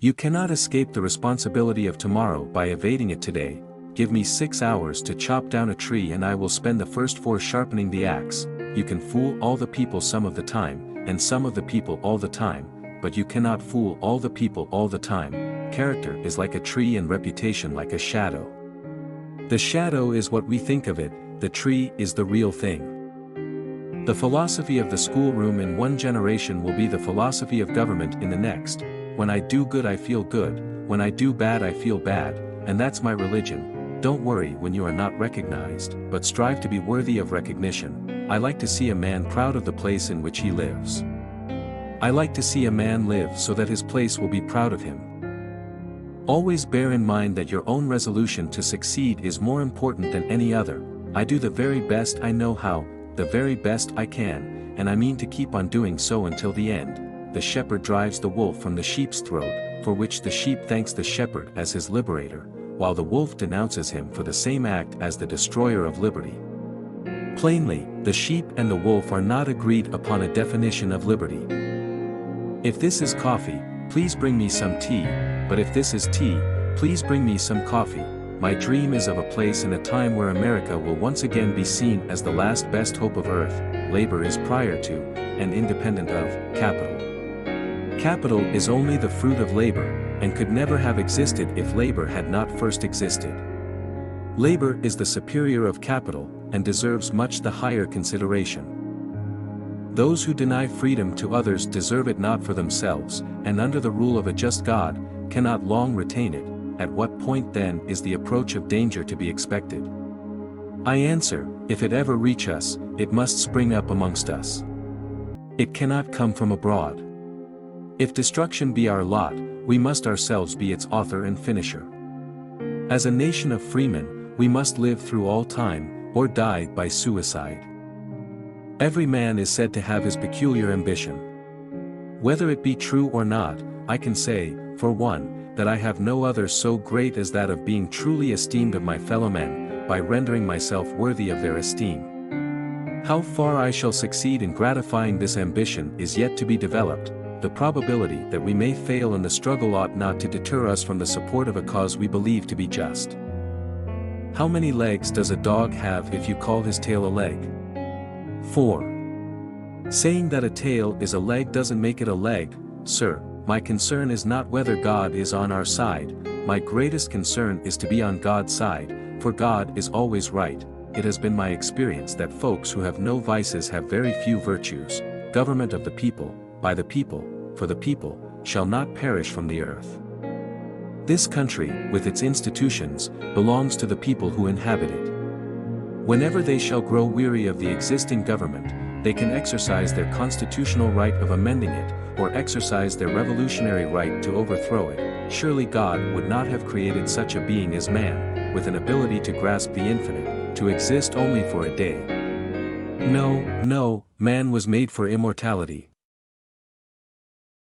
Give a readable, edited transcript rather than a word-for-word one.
You cannot escape the responsibility of tomorrow by evading it today. Give me 6 hours to chop down a tree and I will spend the first 4 sharpening the axe. You can fool all the people some of the time, and some of the people all the time, but you cannot fool all the people all the time. Character is like a tree and reputation like a shadow. The shadow is what we think of it, the tree is the real thing. The philosophy of the schoolroom in one generation will be the philosophy of government in the next. When I do good I feel good, when I do bad I feel bad, and that's my religion. Don't worry when you are not recognized, but strive to be worthy of recognition. I like to see a man proud of the place in which he lives. I like to see a man live so that his place will be proud of him. Always bear in mind that your own resolution to succeed is more important than any other. I do the very best I know how, the very best I can, and I mean to keep on doing so until the end. The shepherd drives the wolf from the sheep's throat, for which the sheep thanks the shepherd as his liberator, while the wolf denounces him for the same act as the destroyer of liberty. Plainly, the sheep and the wolf are not agreed upon a definition of liberty. If this is coffee, please bring me some tea, but if this is tea, please bring me some coffee. My dream is of a place and a time where America will once again be seen as the last best hope of earth. Labor is prior to, and independent of, capital. Capital is only the fruit of labor, and could never have existed if labor had not first existed. Labor is the superior of capital, and deserves much the higher consideration. Those who deny freedom to others deserve it not for themselves, and under the rule of a just God, cannot long retain it. At what point then is the approach of danger to be expected? I answer, if it ever reach us, it must spring up amongst us. It cannot come from abroad. If destruction be our lot, we must ourselves be its author and finisher. As a nation of freemen, we must live through all time, or die by suicide. Every man is said to have his peculiar ambition. Whether it be true or not, I can say, for one, that I have no other so great as that of being truly esteemed of my fellow men, by rendering myself worthy of their esteem. How far I shall succeed in gratifying this ambition is yet to be developed. The probability that we may fail in the struggle ought not to deter us from the support of a cause we believe to be just. How many legs does a dog have if you call his tail a leg? 4. Saying that a tail is a leg doesn't make it a leg, sir. My concern is not whether God is on our side, my greatest concern is to be on God's side, for God is always right. It has been my experience that folks who have no vices have very few virtues. Government of the people, by the people, for the people, shall not perish from the earth. This country, with its institutions, belongs to the people who inhabit it. Whenever they shall grow weary of the existing government, they can exercise their constitutional right of amending it, or exercise their revolutionary right to overthrow it. Surely God would not have created such a being as man, with an ability to grasp the infinite, to exist only for a day. No, man was made for immortality.